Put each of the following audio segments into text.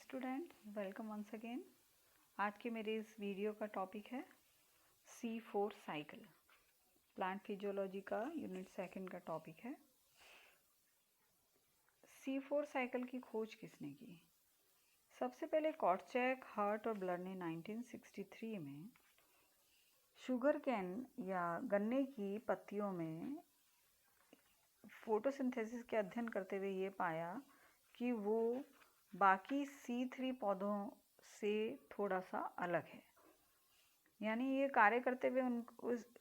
Students, welcome once again. आज के मेरे इस वीडियो का टॉपिक है C4 साइकिल। प्लांट फिजियोलॉजी का यूनिट सेकंड का टॉपिक है। C4 साइकिल की खोज किसने की? सबसे पहले कॉर्टचैक, हर्ट और ब्लर ने 1963 में शुगर कैन या गन्ने की पत्तियों में फोटोसिंथेसिस के अध्ययन करते हुए ये पाया कि वो बाकी C3 पौधों से थोड़ा सा अलग है। यानी ये कार्य करते हुए उस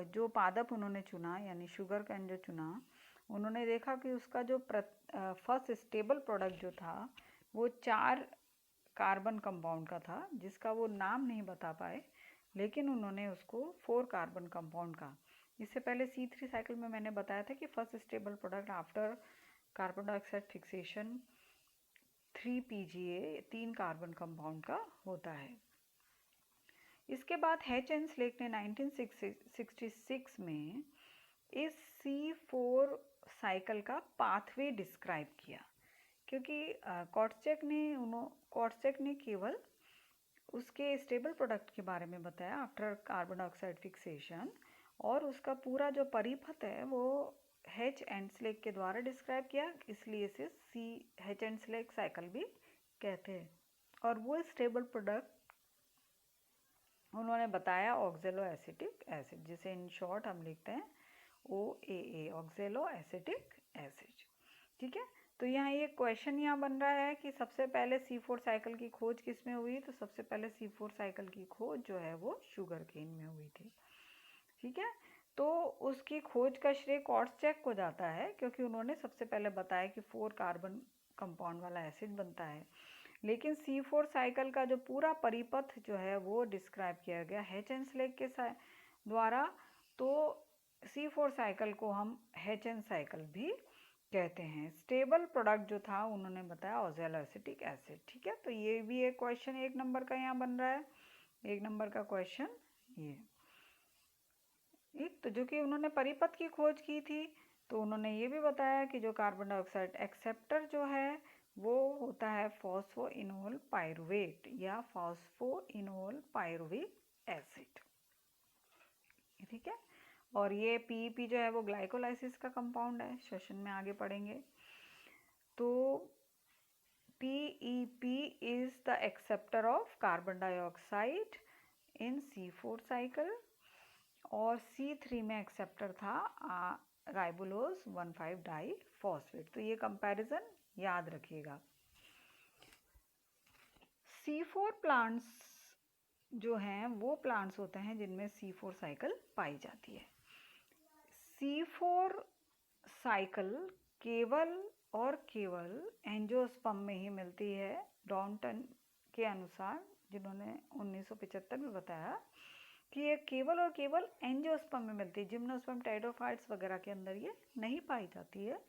जो पादप उन्होंने चुना, यानी शुगर कैन जो चुना, उन्होंने देखा कि उसका जो फर्स्ट स्टेबल प्रोडक्ट जो था वो 4 कार्बन कंपाउंड का था, जिसका वो नाम नहीं बता पाए, लेकिन उन्होंने उसको 4 कार्बन कंपाउंड का। इससे पहले C3 साइकिल में मैंने बताया था कि first stable product after carbon dioxide fixation 3 PGA 3 carbon compound का होता है। इसके बाद हैच एंड स्लेक ने 1966 में इस C4 साइकिल का पाथवे डिस्क्राइब किया, क्योंकि कॉर्टचैक ने केवल उसके स्टेबल प्रोडक्ट के बारे में बताया आफ्टर कार्बन डाइऑक्साइड फिक्सेशन, और उसका पूरा जो परिपथ है वो हैच एंड स्लेक के द्वारा डिस्क्राइब किया, इसलिए इसे हैच एंड स्लेक साइकिल भी कहते हैं। और वो स्टेबल प्रोडक्ट उन्होंने बताया ऑक्जेलो एसिटिक एसिड, जिसे इन शॉर्ट हम लिखते हैं OAA, ऑक्जेलो एसिटिक एसिड। ठीक है, तो यहाँ ये क्वेश्चन यहाँ बन रहा है कि सबसे पहले C4 साइकिल की खोज किस में हुई? तो सबसे पहले C4 साइकिल की खोज जो है वो शुगर केन में हुई थी। ठीक है, तो उसकी खोज का श्रेय कॉर्टचैक को जाता है, क्योंकि उन्होंने सबसे पहले बताया कि 4 कार्बन कंपाउंड वाला एसिड बनता है। लेकिन C4 साइकिल का जो पूरा परिपथ जो है वो डिस्क्राइब किया गया हैच एंड स्लेक के द्वारा, तो C4 साइकिल को हम हैच एंड साइकिल भी कहते हैं। स्टेबल प्रोडक्ट जो था उन्होंने बताया ऑक्जेलो एसिटिक एसिड। ठीक है, तो ये भी एक क्वेश्चन 1 नंबर का यहाँ बन रहा है, 1 नंबर का क्वेश्चन ये। एक तो जो कि उन्होंने परिपथ की खोज की थी, तो उन्होंने ये भी बताया कि जो कार्बन डाइऑक्साइड एक्सेप्टर जो है वो होता है फॉस्फोइनोल पाइरुवेट या फॉस्फोइनोल पाइरुविक एसिड। ठीक है, और ये PEP जो है वो ग्लाइकोलाइसिस का कंपाउंड है, सेशन में आगे पढ़ेंगे। तो PEP is the acceptor of carbon dioxide in C4 cycle, और C3 में एक्सेप्टर था राइबोलोज 1,5 डाइफॉस्फेट। तो ये कंपैरिजन याद रखिएगा। C4 प्लांट्स जो हैं वो प्लांट्स होते हैं जिनमें C4 साइकिल पाई जाती है। C4 साइकिल केवल और केवल एंजियोस्पर्म में ही मिलती है, डॉन्टन के अनुसार, जिन्होंने 1975 में बताया कि ये केवल और केवल एंजियोस्पर्म में मिलती है। जिम्नोस्पर्म, टेरिडोफाइट्स वगैरह के अंदर ये नहीं पाई जाती है,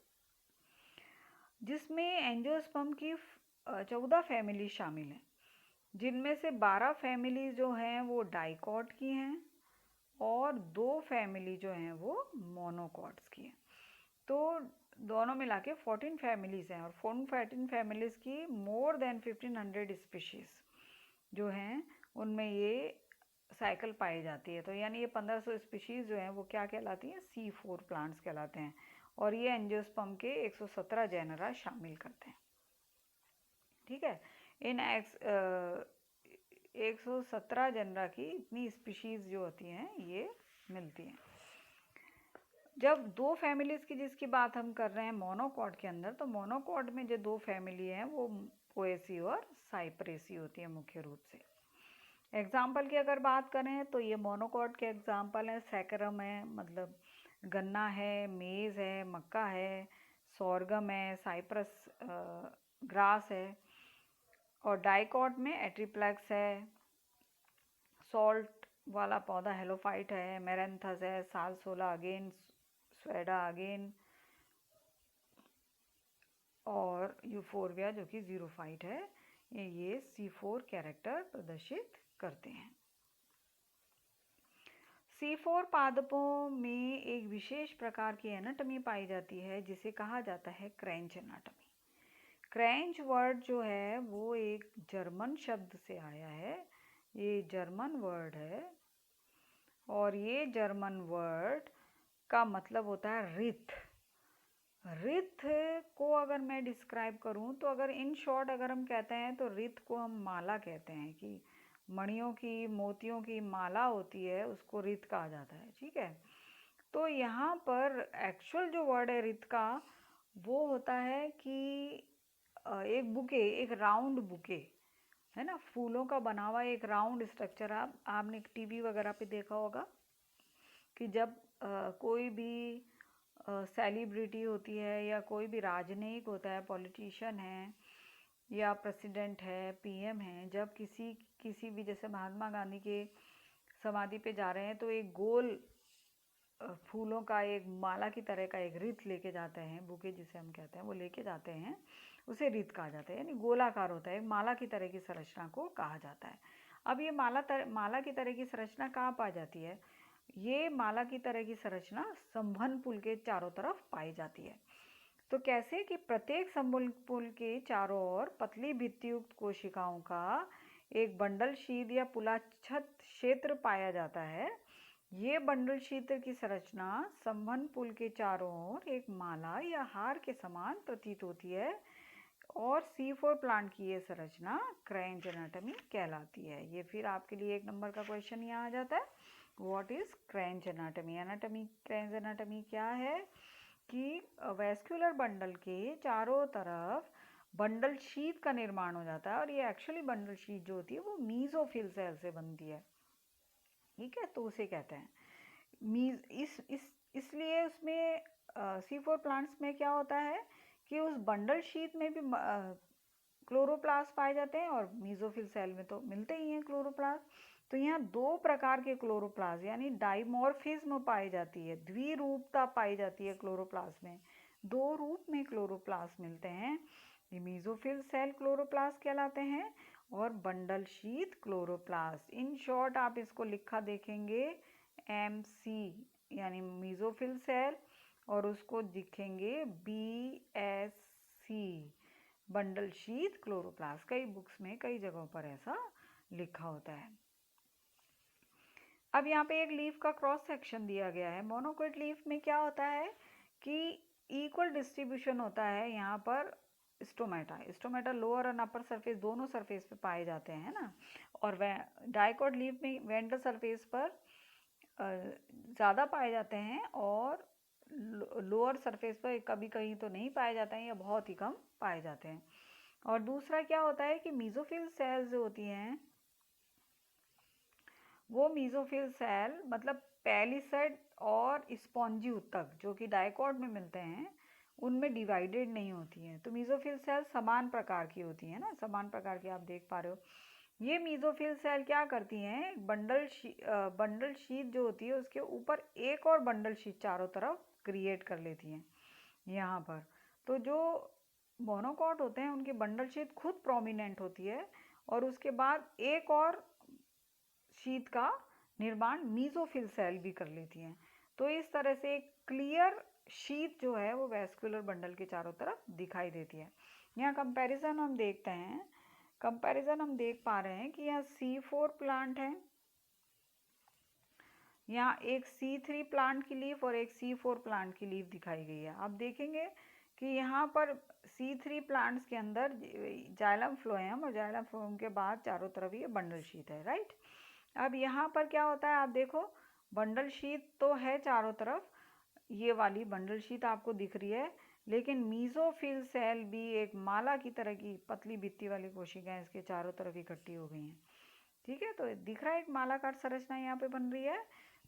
जिसमें एंजियोस्पर्म की 14 फैमिली शामिल हैं, जिनमें से 12 फैमिली जो हैं वो डाइकॉट की हैं और 2 फैमिली जो हैं वो मोनोकॉट्स की हैं। तो दोनों मिला के 14 फैमिलीज़ हैं, और 14 फैमिलीज़ की मोर देन 1500 स्पीशीज़ जो हैं उनमें ये साइकिल पाई जाती है। तो यानी ये 1500 स्पीशीज़ जो हैं वो क्या कहलाती हैं? C4 प्लांट्स कहलाते हैं, और ये एंजियोस्पर्म के 117 जेनरा शामिल करते हैं। ठीक है, इन 117 जेनरा की इतनी स्पीशीज़ जो होती हैं ये मिलती हैं। जब 2 फैमिलीज़ की जिसकी बात हम कर रहे हैं मोनोकॉट के अंदर, तो मोनोकॉट में जो 2 फैमिली हैं वो पोएसी और साइप्रेसी होती है मुख्य रूप से। एग्जाम्पल की अगर बात करें तो ये मोनोकॉट के एग्जाम्पल हैं, सैकरम है, मतलब गन्ना है, मेज़ है, मक्का है, सोरगम है, साइप्रस ग्रास है, और डाइकॉट में एट्रीप्लेक्स है, सॉल्ट वाला पौधा हेलोफाइट है, मेरेंथस है, सालसोला अगेन, स्वेडा अगेन, और यूफोरबिया जो कि जीरोफाइट है। ये C4 कैरेक्टर प्रदर्शित करते हैं। C4 पादपों में एक विशेष प्रकार की एनाटॉमी पाई जाती है जिसे कहा जाता है क्रेंच एनाटॉमी। क्रेंच वर्ड जो है वो एक जर्मन शब्द से आया है, ये जर्मन वर्ड है और ये जर्मन वर्ड का मतलब होता है रिथ। रिथ को अगर मैं डिस्क्राइब करूं तो अगर इन शॉर्ट अगर हम कहते हैं तो रिथ को हम माला कहते हैं, कि मणियों की मोतियों की माला होती है उसको रिथ कहा जाता है, ठीक है। तो यहाँ पर एक्चुअल जो वर्ड है रिथ का वो होता है कि एक बुके, एक राउंड बुके है ना, फूलों का बना हुआ एक राउंड स्ट्रक्चर। आपने टीवी वगैरह पे देखा होगा कि जब कोई भी सेलिब्रिटी होती है या कोई भी राजनयिक होता है, पॉलिटिशियन है या प्रेसिडेंट है, पीएम है, जब किसी भी जैसे महात्मा गांधी के समाधि पे जा रहे हैं तो एक गोल फूलों का एक माला की तरह का एक रिथ लेके जाते हैं, बुके जिसे हम कहते हैं वो लेके जाते हैं, उसे रिथ कहा जाता है, यानी गोलाकार होता है, एक माला की तरह की संरचना को कहा जाता है। अब ये माला की तरह की संरचना कहाँ पाई जाती है? ये माला की तरह की संरचना संवहन पुल के चारों तरफ पाई जाती है। तो कैसे कि प्रत्येक संवहन पुल के चारों ओर पतली भित्तियुक्त कोशिकाओं का एक बंडल शीत या पुलाच्छत क्षेत्र पाया जाता है। ये बंडल क्षेत्र की संरचना संवहन पुल के चारों ओर एक माला या हार के समान प्रतीत होती है और C4 प्लांट की ये संरचना क्रेंच एनाटॉमी कहलाती है। ये फिर आपके लिए 1 नंबर का क्वेश्चन यहाँ आ जाता है, व्हाट इज क्रेंच एनाटॉमी। क्रेंच एनाटॉमी क्या है कि वैस्कुलर बंडल के चारों तरफ बंडल शीट का निर्माण हो जाता है और ये एक्चुअली बंडल शीट जो होती है वो मीजोफिल सेल से बनती है, ठीक है, तो उसे कहते हैं इसलिए उसमें C4 प्लांट्स में क्या होता है कि उस बंडल शीट में भी क्लोरोप्लास्ट पाए जाते हैं और मीजोफिल सेल में तो मिलते ही हैं क्लोरोप्लास्ट। तो यहाँ 2 प्रकार के क्लोरोप्लास्ट यानी डाइमॉर्फिज्म पाई जाती है, द्विरूपता पाई जाती है क्लोरोप्लास्ट में, 2 रूप में क्लोरोप्लास्ट मिलते हैं। ये मीजोफिल सेल क्लोरोप्लास्ट कहलाते हैं और bundle sheath chloroplast. In short आप इसको लिखा देखेंगे MC यानी मीजोफिल सेल और उसको दिखेंगे BSC बंडल शीट क्लोरोप्लास्ट। कई बुक्स में कई जगहों पर ऐसा लिखा होता है। अब यहाँ पे एक लीफ का क्रॉस सेक्शन दिया गया है। मोनोकोट लीफ में क्या होता है कि इक्वल डिस्ट्रीब्यूशन होता है यहाँ पर स्टोमेटा लोअर और अपर सरफेस दोनों सरफेस पे पाए जाते हैं ना, और डाइकोट लीफ में वेंट्रल सरफेस पर ज़्यादा पाए जाते हैं और लोअर सरफेस पर कभी कहीं तो नहीं पाए जाते हैं या बहुत ही कम पाए जाते हैं। और दूसरा क्या होता है कि मीजोफिल सेल्स जो होती हैं वो मीजोफिल सेल मतलब पैलिसेड और स्पॉन्जी ऊतक जो कि डाइकोट में मिलते हैं उनमें डिवाइडेड नहीं होती हैं। तो मीजोफिल सेल समान प्रकार की होती हैं ना, समान प्रकार की आप देख पा रहे हो। ये मीजोफिल सेल क्या करती हैं, बंडल शीट जो होती है उसके ऊपर एक और बंडल शीट चारों तरफ क्रिएट कर लेती हैं यहाँ पर। तो जो मोनोकॉट होते हैं उनकी बंडल शीट खुद प्रोमिनेंट होती है और उसके बाद एक और शीट का निर्माण मीजोफिल सेल भी कर लेती हैं। तो इस तरह से एक क्लियर शीट जो है वो वैस्कुलर बंडल के चारों तरफ दिखाई देती है। यहाँ कंपैरिजन हम देखते हैं, कंपैरिजन हम देख पा रहे हैं कि यहाँ C4 प्लांट है, यहाँ एक C3 प्लांट की लीफ और एक C4 प्लांट की लीफ दिखाई गई है। आप देखेंगे कि यहाँ पर C3 प्लांट्स के अंदर जाइलम फ्लोएम और जाइलम फ्लोएम के बाद चारों तरफ ये बंडल शीट है, राइट। अब यहाँ पर क्या होता है, आप देखो बंडल शीट तो है चारों तरफ, ये वाली बंडल शीट आपको दिख रही है, लेकिन मीजोफिल सेल भी एक माला की तरह की पतली भित्ति वाली कोशिकाएं इसके चारों तरफ इकट्ठी हो गई हैं, ठीक है। तो दिख रहा है एक मालाकार संरचना यहाँ पे बन रही है।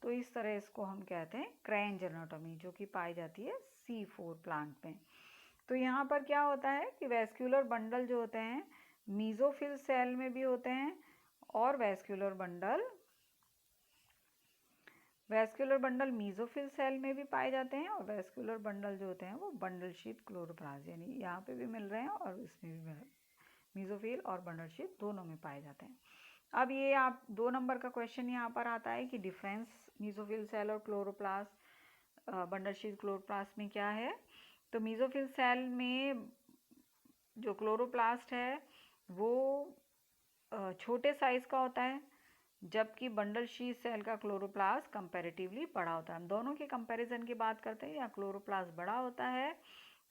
तो इस तरह इसको हम कहते हैं क्रेंच एनाटॉमी जो कि पाई जाती है C4 प्लांट में। तो यहाँ पर क्या होता है कि वैस्कुलर बंडल जो होते हैं मीजोफिल सेल में भी होते हैं और वैस्कुलर बंडल मीजोफिल सेल में भी पाए जाते हैं और वैस्कुलर बंडल जो होते हैं वो बंडल शीट क्लोरोप्लास्ट यानी यहाँ पे भी मिल रहे हैं और इसमें भी मिल रहे हैं, मीजोफिल और बंडल शीट दोनों में पाए जाते हैं। अब ये आप 2 नंबर का क्वेश्चन यहाँ पर आता है कि डिफरेंस मीजोफिल सेल और क्लोरोप्लास्ट बंडल शीट क्लोरोप्लास्ट में क्या है। तो मीजोफिल सेल में जो क्लोरोप्लास्ट है वो छोटे साइज का होता है, जबकि बंडल शीथ सेल का क्लोरोप्लास्ट कंपैरेटिवली बड़ा होता है। हम दोनों के कंपैरिजन की बात करते हैं, या क्लोरोप्लास्ट बड़ा होता है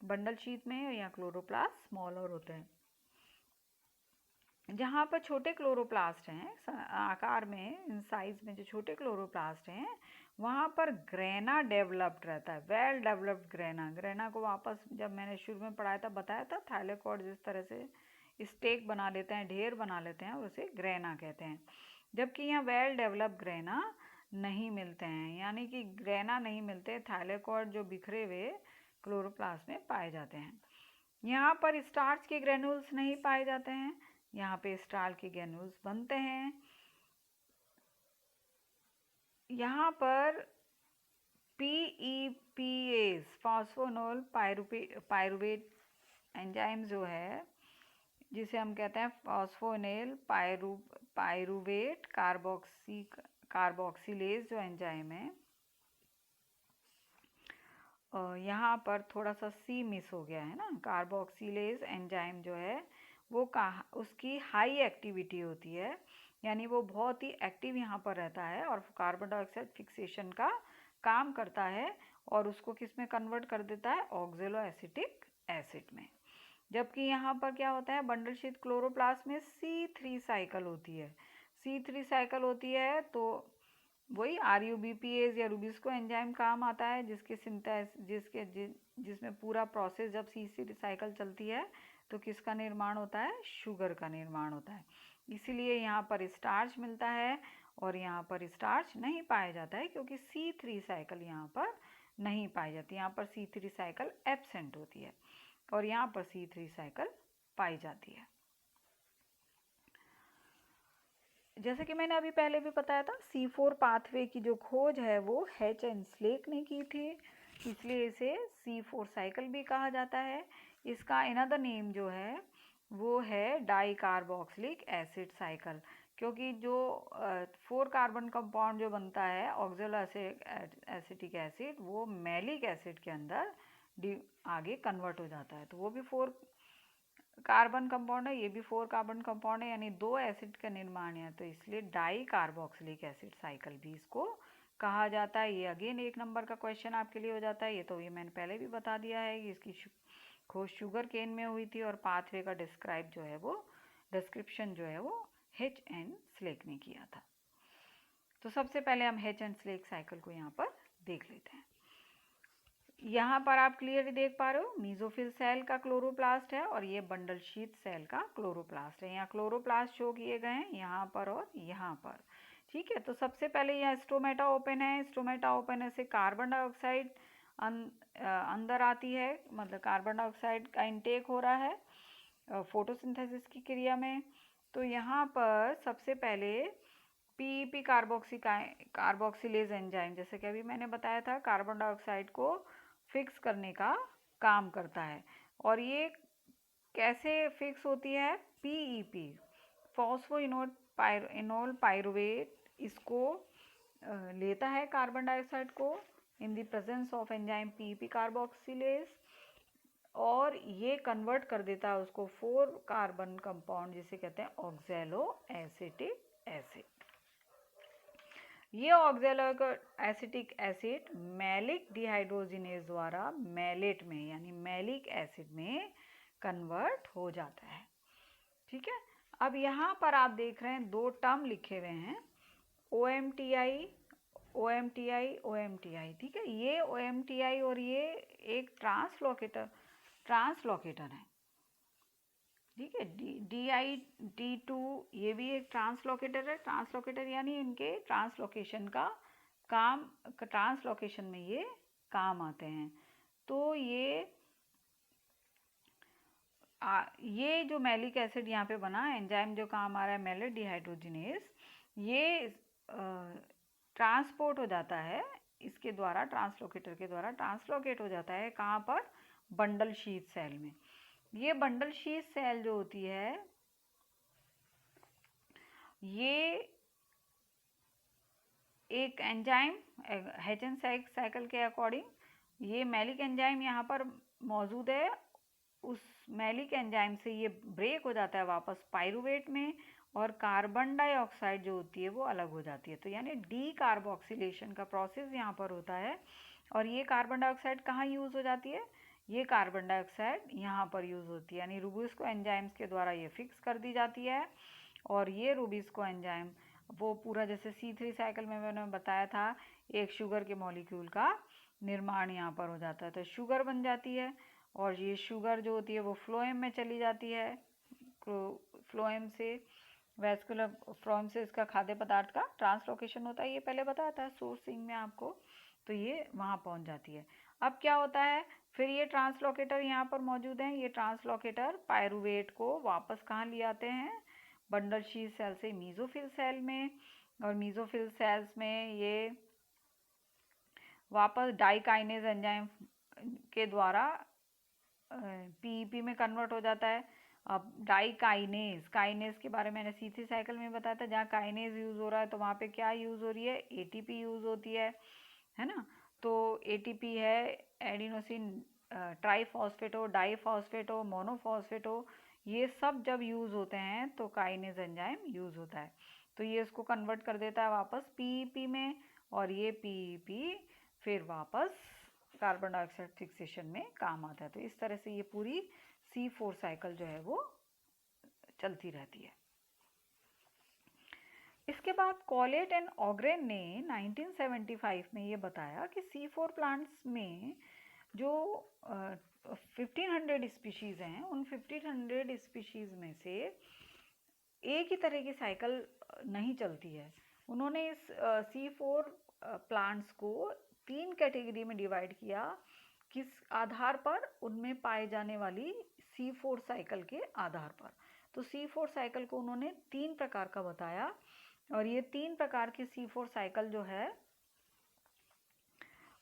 बंडल शीथ में, या क्लोरोप्लास्ट स्मॉलर होते हैं। जहाँ पर छोटे क्लोरोप्लास्ट हैं आकार में, साइज में जो छोटे क्लोरोप्लास्ट हैं, वहाँ पर ग्रेना डेवलप्ड रहता है, वेल डेवलप्ड ग्रेना। ग्रेना को वापस जब मैंने शुरू में पढ़ाया था, बताया था, थाइलेकोइड जिस तरह से स्टेक बना लेते हैं, ढेर बना लेते हैं, उसे ग्रेना कहते हैं। जबकि यहाँ वेल डेवलप्ड ग्रेना नहीं मिलते हैं, यानी कि ग्रेना नहीं मिलते, थाइलेकोइड जो बिखरे हुए क्लोरोप्लास्ट में पाए जाते हैं। यहाँ पर स्टार्च के ग्रेन्यूल्स नहीं पाए जाते हैं, यहाँ पे स्टार्च के ग्रेन्यूल्स बनते हैं। यहाँ पर PEPAs फॉस्फोनोल पायरुवेट एंजाइम जो है, जिसे हम कहते हैं फॉस्फोनेल पायरुवेट कार्बोक्सिलेज जो एंजाइम है, यहाँ पर थोड़ा सा सी मिस हो गया है ना। कार्बोक्सिलेज एंजाइम जो है वो उसकी हाई एक्टिविटी होती है, यानी वो बहुत ही एक्टिव यहाँ पर रहता है और कार्बन डाइऑक्साइड फिक्सेशन का काम करता है, और उसको किस में कन्वर्ट कर देता है, ऑक्जेलो एसिटिक एसिड में। जबकि यहाँ पर क्या होता है, बंडल शीथ क्लोरोप्लास्ट में C3 साइकिल होती है। C3 साइकिल होती है तो वही RUBPase या रुबिस्को एंजाइम काम आता है, जिसमें पूरा प्रोसेस जब C3 साइकिल चलती है तो किसका निर्माण होता है, शुगर का निर्माण होता है। इसीलिए यहाँ पर स्टार्च मिलता है और यहाँ पर स्टार्च नहीं पाया जाता है, क्योंकि C3 साइकिल यहाँ पर नहीं पाई जाती। यहाँ पर C3 साइकिल एब्सेंट होती है और यहाँ पर C3 साइकिल पाई जाती है। जैसे कि मैंने अभी पहले भी बताया था, C4 पाथवे की जो खोज है वो हेच एंड स्लेक ने की थी, इसलिए इसे C4 साइकिल भी कहा जाता है। इसका अनदर नेम जो है वो है डाई कार्बोक्सिलिक एसिड साइकिल, क्योंकि जो 4 कार्बन कंपाउंड जो बनता है ऑक्जेलो एसिटिक एसिड, वो मैलिक एसिड के अंदर आगे कन्वर्ट हो जाता है, तो वो भी 4 कार्बन कंपाउंड है, ये भी 4 कार्बन कंपाउंड है, यानी 2 एसिड का निर्माण है, तो इसलिए डाई कार्बोक्सिलिक एसिड साइकिल भी इसको कहा जाता है। ये अगेन 1 नंबर का क्वेश्चन आपके लिए हो जाता है। ये मैंने पहले भी बता दिया है कि इसकी खोज शुगर केन में हुई थी और पाथवे का डिस्क्रिप्शन जो है वो हेच एंड स्लेक ने किया था। तो सबसे पहले हम हेच एंड स्लेक साइकिल को यहाँ पर देख लेते हैं। यहाँ पर आप क्लियरली देख पा रहे हो, मीजोफिल सेल का क्लोरोप्लास्ट है और ये बंडल शीथ सेल का क्लोरोप्लास्ट है। यहाँ क्लोरोप्लास्ट शो किए गए हैं यहाँ पर और यहाँ पर, ठीक है। तो सबसे पहले यहाँ स्टोमेटा ओपन है, स्टोमेटा ओपन है से कार्बन डाइऑक्साइड अंदर आती है, मतलब कार्बन डाइऑक्साइड का इंटेक हो रहा है फोटोसिंथेसिस की क्रिया में। तो यहाँ पर सबसे पहले PEP कार्बोक्सिलेज एंजाइम, जैसे कि अभी मैंने बताया था, कार्बन डाइऑक्साइड को फिक्स करने का काम करता है। और ये कैसे फिक्स होती है, PEP फॉस्फोइनोल पायरुवेट इसको लेता है कार्बन डाइऑक्साइड को in the presence of enzyme PEP carboxylase, और ये कन्वर्ट कर देता है उसको 4 कार्बन कंपाउंड जिसे कहते हैं ऑक्जेलो एसिटिक एसिड। ये oxaloacetic acid malic dehydrogenase द्वारा मैलेट में, यानी मैलिक एसिड में कन्वर्ट हो जाता है, ठीक है। अब यहाँ पर आप देख रहे हैं 2 टर्म लिखे हुए हैं, OMTI, ठीक है। ये OMTI और ये एक ट्रांसलोकेटर है, ठीक है। DID2 ये भी एक ट्रांसलोकेटर है। ट्रांसलोकेटर यानी इनके ट्रांसलोकेशन का काम, ट्रांसलोकेशन में ये काम आते हैं। तो ये जो मैलिक एसिड यहाँ पे बना एंजाइम जो काम आ रहा है मैलेट डिहाइड्रोजिनेज, ये ट्रांसपोर्ट हो जाता है इसके द्वारा, ट्रांसलोकेटर के द्वारा ट्रांसलोकेट हो जाता है कहाँ पर, बंडल शीथ सेल में। ये बंडल शीथ सेल जो होती है ये एक एंजाइम हेचन साइकिल के अकॉर्डिंग ये मैलिक एंजाइम यहाँ पर मौजूद है उस मैलिक एंजाइम से ये ब्रेक हो जाता है वापस पायरुवेट में, और कार्बन डाइऑक्साइड जो होती है वो अलग हो जाती है। तो यानी डी कार्बोक्सिलेशन का प्रोसेस यहाँ पर होता है। और ये कार्बन डाइऑक्साइड कहाँ यूज़ हो जाती है? ये कार्बन डाइऑक्साइड यहाँ पर यूज़ होती है, यानी रूबिस्को एंजाइम्स के द्वारा ये फिक्स कर दी जाती है। और ये रूबिस्को एंजाइम वो पूरा जैसे C3 साइकिल में मैंने बताया था, एक शुगर के मॉलिक्यूल का निर्माण यहाँ पर हो जाता है, तो शुगर बन जाती है। और ये शुगर जो होती है वो फ्लोएम में चली जाती है, फ्लोएम से वैस्कुलर फ्लोएम से इसका खाद्य पदार्थ का ट्रांसलोकेशन होता है, ये पहले बताया था सोर्सिंग में आपको। तो ये वहाँ पहुँच जाती है। अब क्या होता है, फिर ये ट्रांसलोकेटर यहाँ पर मौजूद हैं। ये ट्रांसलोकेटर पायरुवेट को वापस कहाँ ले आते हैं? बंडल शीथ सेल से मीजोफिल सेल में, और मीजोफिल सेल्स में ये वापस डाइकाइनेज एंजाइम के द्वारा पीईपी में कन्वर्ट हो जाता है। अब काइनेज के बारे में मैंने C3 साइकिल में बताया था, जहाँ काइनेज यूज़ हो रहा है तो वहाँ पे क्या यूज़ हो रही है? एटीपी यूज़ होती है ना। तो एटीपी है एडिनोसिन ट्राइफॉस्फेटो, डाइफॉस्फेटो, मोनोफॉस्फेटो, ये सब जब यूज़ होते हैं तो काइनेज एंजाइम यूज़ होता है। तो ये इसको कन्वर्ट कर देता है वापस पीईपी में, और ये पीईपी फिर वापस कार्बन डाइऑक्साइड फिक्सेशन में काम आता है। तो इस तरह से ये पूरी C4 साइकिल जो है वो चलती रहती है। इसके बाद कॉलेट एंड ऑग्रेन ने 1975 में ये बताया कि C4 प्लांट्स में जो 1500 स्पीशीज़ हैं, उन 1500 स्पीशीज़ में से एक ही तरह की साइकिल नहीं चलती है। उन्होंने इस C4 प्लांट्स को 3 कैटेगरी में डिवाइड किया। किस आधार पर? उनमें पाए जाने वाली C4 साइकिल के आधार पर। तो C4 साइकिल को उन्होंने 3 प्रकार का बताया, और ये 3 प्रकार की C4 साइकिल जो है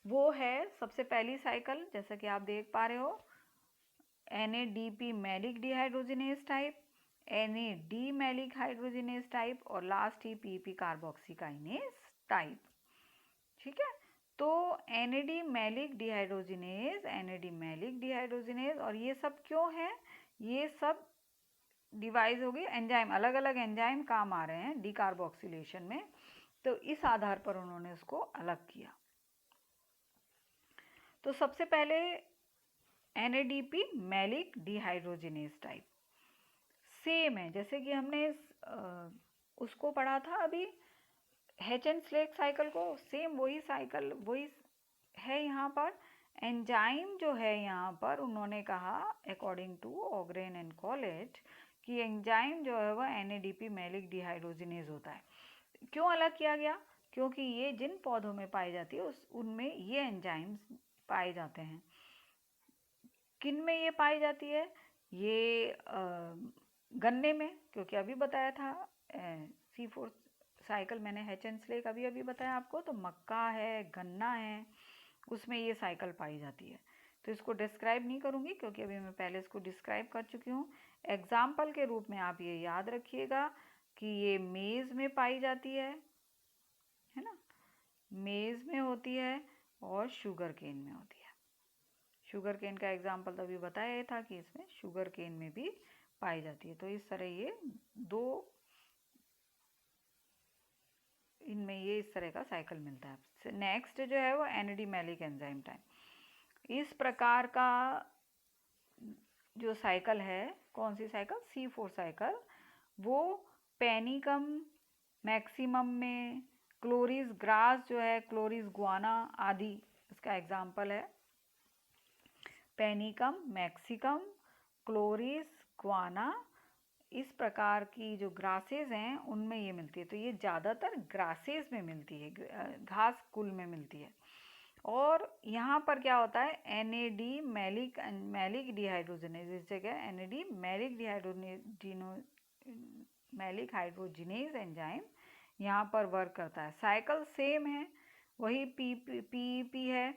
वो है, सबसे पहली साइकिल जैसा कि आप देख पा रहे हो, NADP malic dehydrogenase type, NAD malic hydrogenase type, और लास्ट ही PP कार्बोक्सीकाइनेज टाइप। ठीक है, तो NAD मैलिक डिहाइड्रोजिनेज, और ये सब क्यों है? ये सब डिवाइस हो गई एंजाइम, अलग अलग एंजाइम काम आ रहे हैं डीकार्बोक्सिलेशन में, तो इस आधार पर उन्होंने उसको अलग किया। तो सबसे पहले NADP malic dehydrogenase type same है, जैसे कि हमने उसको पढ़ा था अभी हेचेनस्लेक साइकिल को, सेम वही साइकिल वही है यहाँ पर। एंजाइम जो है यहाँ पर उन्होंने कहा अकॉर्डिंग टू ऑग्रेन एंड कॉलेट कि एंजाइम जो है वह NADP मैलिक डिहाइड्रोजिनेज होता है। क्यों अलग किया गया? क्योंकि ये जिन पौधों में पाई जाती है उनमें ये एंजाइम्स पाए जाते हैं। किन में ये पाई जाती है? ये गन्ने में, क्योंकि अभी बताया था C4 साइकिल मैंने हेचेनस्लेक अभी बताया आपको, तो मक्का है, गन्ना है, उसमें ये साइकिल पाई जाती है। तो इसको डिस्क्राइब नहीं करूँगी क्योंकि अभी मैं पहले इसको डिस्क्राइब कर चुकी हूँ। एग्जाम्पल के रूप में आप ये याद रखिएगा कि ये मेज़ में पाई जाती है ना, मेज़ में होती है और शुगर केन में होती है। शुगर केन का एग्जाम्पल तो अभी बताया था कि इसमें शुगर केन में भी पाई जाती है। तो इस तरह ये दो, इनमें ये इस तरह का साइकिल मिलता है। नेक्स्ट जो है वो NAD मैलिक एंजाइम टाइप। इस प्रकार का जो साइकिल है, कौन सी साइकिल? C4 साइकिल, वो पेनिकम मैक्सिमम में, क्लोरिस ग्रास जो है, क्लोरिस गुआना आदि इसका एग्जाम्पल है। पेनिकम मैक्सिकम, क्लोरिस गुआना, इस प्रकार की जो ग्रासेस हैं उनमें ये मिलती है। तो ये ज़्यादातर ग्रासेस में मिलती है, घास कुल में मिलती है। और यहाँ पर क्या होता है? NAD मैलिक डिहाइड्रोजिनेज, इस जगह NAD मैलिक हाइड्रोजिनेज एंजाइम यहाँ पर वर्क करता है। साइकिल सेम है, वही PEP है,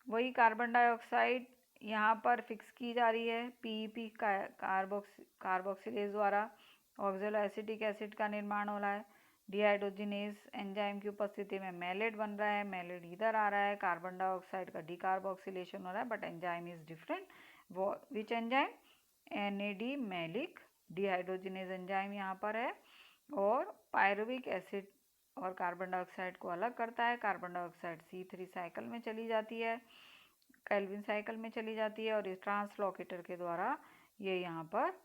वही कार्बन डाइऑक्साइड यहाँ पर फिक्स की जा रही है PEP कार्बोक्सिलेज द्वारा। ऑक्जेलो एसिटिक एसिड का निर्माण हो रहा है। डिहाइड्रोजिनेज एंजाइम की उपस्थिति में मैलेट बन रहा है, मैलेट इधर आ रहा है, कार्बन डाइऑक्साइड का डीकार्बोक्सिलेशन हो रहा है, but enzyme is different. Which enzyme? NAD malic dehydrogenase enzyme यहाँ पर है, और पायरुविक एसिड और कार्बन डाइऑक्साइड को अलग करता है। कार्बन डाइऑक्साइड C3 साइकिल में चली जाती है, केल्विन साइकिल में चली जाती है, और इस ट्रांसलोकेटर के द्वारा ये यहाँ पर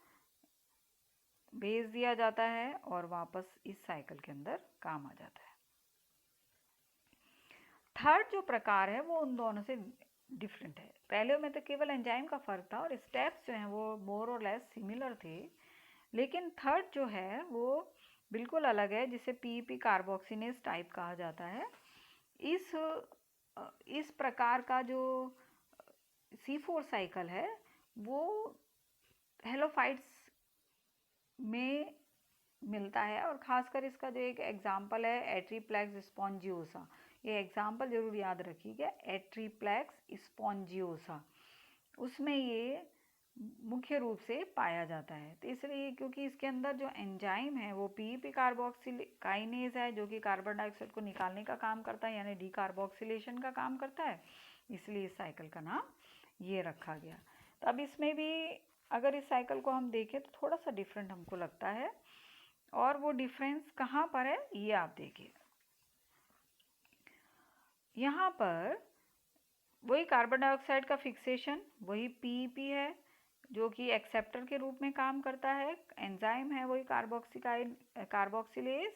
भेज दिया जाता है और वापस इस साइकिल के अंदर काम आ जाता है। थर्ड जो प्रकार है वो उन दोनों से डिफरेंट है। पहले में तो केवल एंजाइम का फर्क था और स्टेप्स जो हैं वो मोर और लेस सिमिलर थे, लेकिन थर्ड जो है वो बिल्कुल अलग है, जिसे PEP कार्बोक्सिलेज टाइप कहा जाता है। इस प्रकार का जो C4 साइकिल है वो हेलोफाइट्स में मिलता है, और खासकर इसका जो एक एग्जाम्पल है एट्रीप्लेक्स स्पॉन्जियोसा, ये एग्जाम्पल जरूर याद रखिएगा, एट्रीप्लेक्स स्पॉन्जियोसा, उसमें ये मुख्य रूप से पाया जाता है। तो इसलिए क्योंकि इसके अंदर जो एंजाइम है वो PEP कार्बोक्सिलेज है, जो कि कार्बन डाइऑक्साइड को निकालने का काम करता है, यानी डीकार्बोक्सिलेशन का काम करता है, इसलिए इस साइकिल का नाम ये रखा गया। तो अब इसमें भी अगर इस साइकिल को हम देखें तो थोड़ा सा डिफरेंट हमको लगता है, और वो डिफरेंस कहाँ पर है ये आप देखिए। यहाँ पर वही कार्बन डाइऑक्साइड का फिक्सेशन, वही PEP है जो कि एक्सेप्टर के रूप में काम करता है, एंजाइम है वही कार्बोक्सिलेज,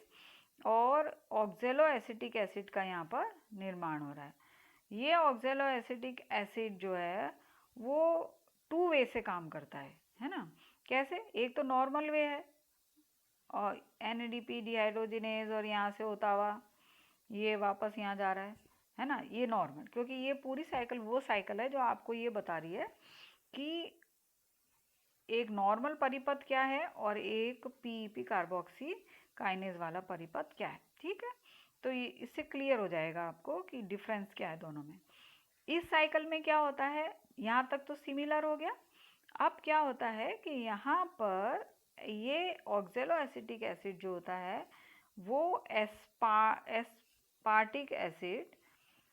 और ऑक्जेलो एसिटिक एसिड का यहाँ पर निर्माण हो रहा है। ये ऑक्जेलो एसिटिक एसिड जो है वो 2 वे से काम करता है ना। कैसे? एक तो नॉर्मल वे है, और NADP डिहाइड्रोजिनेज, और यहाँ से होता हुआ ये वापस यहाँ जा रहा है ना, ये नॉर्मल, क्योंकि ये पूरी साइकिल वो साइकिल है जो आपको ये बता रही है कि एक नॉर्मल परिपथ क्या है और एक PEP कार्बोक्सी काइनेज वाला परिपथ क्या है। ठीक है, तो ये इससे क्लियर हो जाएगा आपको कि डिफरेंस क्या है दोनों में। इस साइकिल में क्या होता है, यहाँ तक तो सिमिलर हो गया। अब क्या होता है कि यहाँ पर ये ऑक्जेलो एसिटिक एसिड जो होता है वो एस्पार्टिक एसिड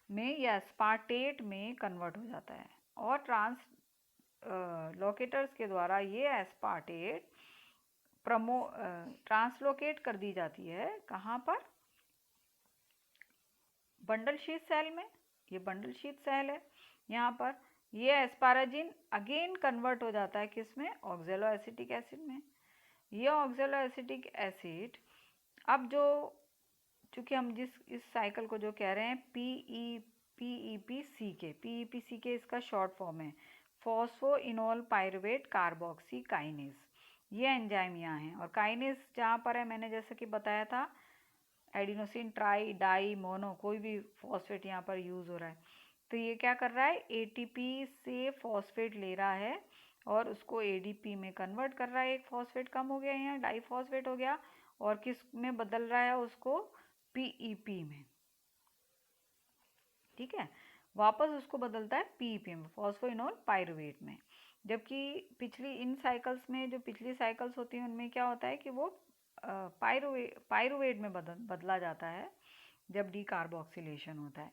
में या एस्पार्टेट में कन्वर्ट हो जाता है, और लोकेटर्स के द्वारा ये एस्पार्टेट ट्रांसलोकेट कर दी जाती है। कहाँ पर? बंडल शीथ सेल में। ये बंडल शीथ सेल है, यहाँ पर ये एस्पाराजिन अगेन कन्वर्ट हो जाता है किस में? ऑक्जेलो एसिटिक एसिड में। ये ऑक्जेलो एसिटिक एसिड अब जो, चूँकि हम इस साइकिल को जो कह रहे हैं PEPCK इसका शॉर्ट फॉर्म है, फॉस्फोइनोल पायरुवेट कार्बोक्सी काइनेज। ये एंजाइम यहाँ है, और काइनेज जहाँ पर है मैंने जैसे कि बताया था एडिनोसिन ट्राई डाई मोनो, कोई भी फॉस्फेट यहाँ पर यूज़ हो रहा है, तो ये क्या कर रहा है? ATP से फॉस्फेट ले रहा है और उसको ADP में कन्वर्ट कर रहा है। एक फॉस्फेट कम हो गया, यहाँ डाईफॉस्फेट हो गया, और किस में बदल रहा है उसको? PEP में। ठीक है, वापस उसको बदलता है PEP में, फॉस्फोइनोल पायरुवेट में। जबकि पिछली इन साइकिल्स में, जो पिछली साइकिल्स होती हैं उनमें क्या होता है कि वो पायरुवेट में बदला जाता है जब डीकार्बोक्सिलेशन होता है।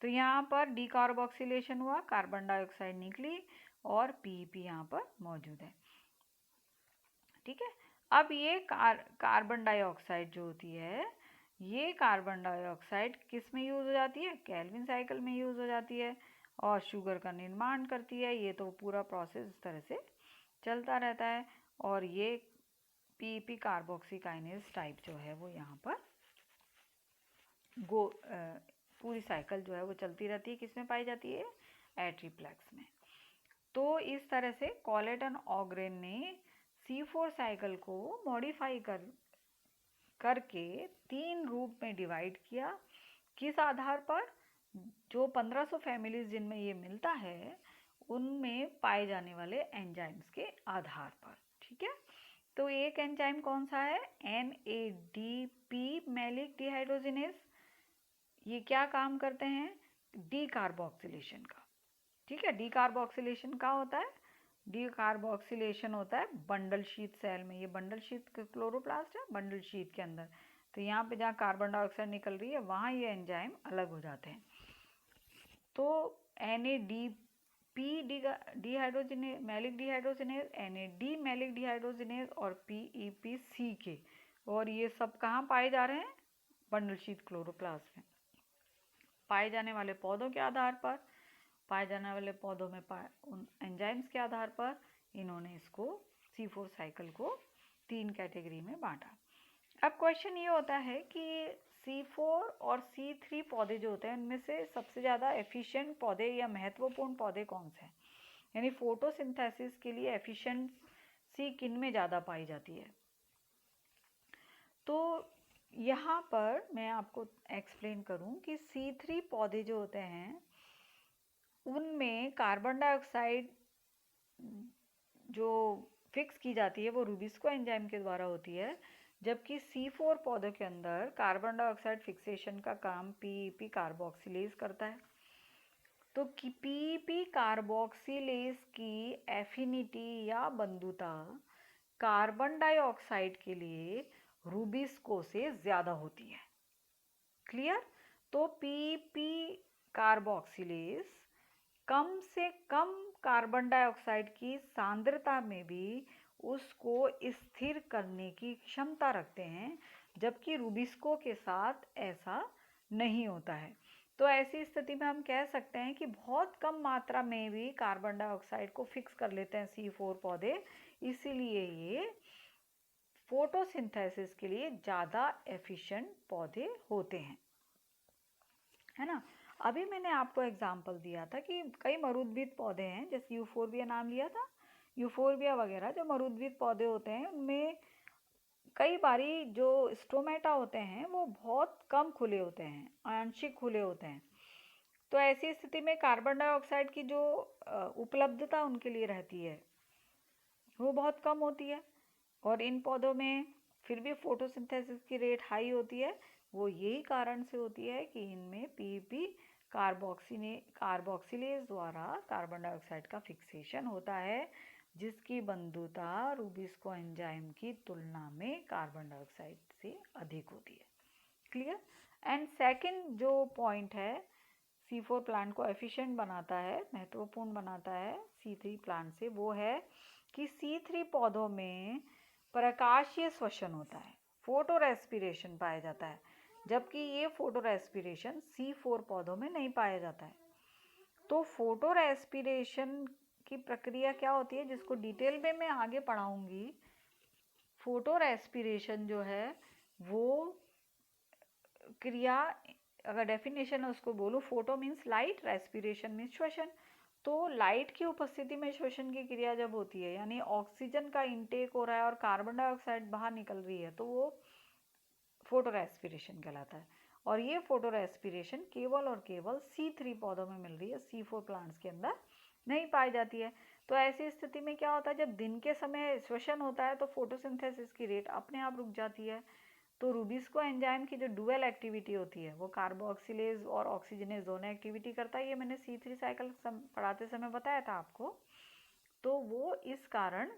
तो यहाँ पर डीकार्बोक्सिलेशन हुआ, कार्बन डाइऑक्साइड निकली, और PEP यहाँ पर मौजूद है। ठीक है, अब ये कार्बन डाइऑक्साइड जो होती है, ये कार्बन डाइऑक्साइड किस में यूज़ हो जाती है? केल्विन साइकिल में यूज़ हो जाती है, और शुगर का निर्माण करती है। ये तो पूरा प्रोसेस इस तरह से चलता रहता है, और ये PEP कार्बोक्सी काइनेज टाइप जो है वो यहाँ पर पूरी साइकिल जो है वो चलती रहती है। किस में पाई जाती है? एट्रीप्लेक्स में। तो इस तरह से कॉलेट एंड ऑग्रेन ने C4 साइकिल को मॉडिफाई करके 3 रूप में डिवाइड किया। किस आधार पर? जो 1500 फैमिलीज जिनमें ये मिलता है उनमें पाए जाने वाले एंजाइम्स के आधार पर। ठीक है, तो एक एंजाइम कौन सा है? NADP malic dehydrogenase. ये क्या काम करते हैं? डीकार्बोक्सिलेशन का। ठीक है, डीकार्बोक्सिलेशन का होता है, डीकार्बोक्सिलेशन होता है बंडल शीथ सेल में। ये बंडल शीथ क्लोरोप्लास्ट है बंडल शीथ के अंदर, तो यहाँ पे जहाँ कार्बन डाइऑक्साइड निकल रही है वहाँ ये एंजाइम अलग हो जाते हैं। तो NADP P dehydrogenase malic dehydrogenase, NAD malic dehydrogenase और PEPCK, और ये सब कहाँ पाए जा रहे हैं? बंडल शीथ क्लोरोप्लास्ट में। पाए जाने वाले पौधों के आधार पर, पाए जाने वाले पौधों में उन एंजाइम्स के आधार पर इन्होंने इसको C4 साइकिल को 3 कैटेगरी में बांटा। अब क्वेश्चन ये होता है कि C4 और C3 पौधे जो होते हैं उनमें से सबसे ज़्यादा एफिशिएंट पौधे या महत्वपूर्ण पौधे कौन से हैं, यानी फोटोसिंथेसिस के लिए एफिशिएंसी किन में ज़्यादा पाई जाती है। तो यहाँ पर मैं आपको एक्सप्लेन करूँ कि C3 पौधे जो होते हैं उनमें कार्बन डाइऑक्साइड जो फिक्स की जाती है वो रूबिस्को एंजाइम के द्वारा होती है, जबकि C4 पौधों के अंदर कार्बन डाइऑक्साइड फिक्सेशन का काम PEP कार्बोक्सिलेज करता है। तो PEP कार्बोक्सिलेज की एफिनिटी या बंधुता कार्बन डाइऑक्साइड के लिए रूबिस्को से ज़्यादा होती है। क्लियर? तो PEP कार्बोक्सिलेज कम से कम कार्बन डाइऑक्साइड की सांद्रता में भी उसको स्थिर करने की क्षमता रखते हैं, जबकि रूबिस्को के साथ ऐसा नहीं होता है। तो ऐसी स्थिति में हम कह सकते हैं कि बहुत कम मात्रा में भी कार्बन डाइऑक्साइड को फिक्स कर लेते हैं C4 पौधे, इसीलिए ये फोटोसिंथेसिस के लिए ज़्यादा एफिशिएंट पौधे होते हैं, है ना। अभी मैंने आपको एग्जाम्पल दिया था कि कई मरुद्भिद पौधे हैं, जैसे यूफोर्बिया नाम लिया था, यूफोर्बिया वगैरह जो मरुद्भिद पौधे होते हैं उनमें कई बारी जो स्टोमेटा होते हैं वो बहुत कम खुले होते हैं, आंशिक खुले होते हैं। तो ऐसी स्थिति में कार्बन डाइऑक्साइड की जो उपलब्धता उनके लिए रहती है वो बहुत कम होती है, और इन पौधों में फिर भी फोटोसिंथेसिस की रेट हाई होती है। वो यही कारण से होती है कि इनमें PEP कार्बोक्सिलेज द्वारा कार्बन डाइऑक्साइड का फिक्सेशन होता है, जिसकी बंधुता रूबिस्को एंजाइम की तुलना में कार्बन डाइऑक्साइड से अधिक होती है। क्लियर? एंड सेकंड जो पॉइंट है C4 प्लांट को एफिशिएंट बनाता है, महत्वपूर्ण बनाता है C3 प्लांट से, वो है कि C3 पौधों में प्रकाशीय श्वसन होता है, फोटो रेस्पिरेशन पाया जाता है, जबकि ये फोटो रेस्पिरेशन C4 पौधों में नहीं पाया जाता है। तो फोटो रेस्पिरेशन की प्रक्रिया क्या होती है, जिसको डिटेल में मैं आगे पढ़ाऊंगी। फोटो रेस्पिरेशन जो है वो क्रिया, अगर डेफिनेशन है उसको बोलूँ, photo means light, respiration means श्वसन। तो लाइट की उपस्थिति में श्वसन की क्रिया जब होती है, यानी ऑक्सीजन का इंटेक हो रहा है और कार्बन डाइऑक्साइड बाहर निकल रही है, तो वो फोटो रेस्पिरेशन कहलाता है। और ये फोटो रेस्पिरेशन केवल और केवल C3 पौधों में मिल रही है, C4 प्लांट्स के अंदर नहीं पाई जाती है। तो ऐसी स्थिति में क्या होता है, जब दिन के समय श्वसन होता है तो फोटोसिंथेसिस की रेट अपने आप रुक जाती है। तो रूबिस्को एंजाइम की जो डुअल एक्टिविटी होती है, वो कार्बोक्सिलेज और ऑक्सीजनेज दोनों एक्टिविटी करता है, ये मैंने C3 साइकिल पढ़ाते समय बताया था आपको। तो वो इस कारण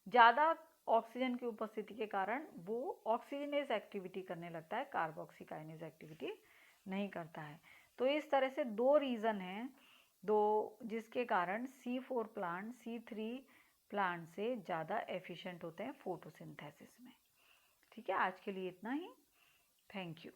ज़्यादा ऑक्सीजन की उपस्थिति के कारण वो ऑक्सीजनेज एक्टिविटी करने लगता है, कार्बोक्सीकाइनेज एक्टिविटी नहीं करता है। तो इस तरह से दो रीज़न हैं, दो जिसके कारण C4 प्लांट C3 प्लांट से ज़्यादा एफिशिएंट होते हैं फोटोसिंथेसिस में। ठीक है, आज के लिए इतना ही। Thank you.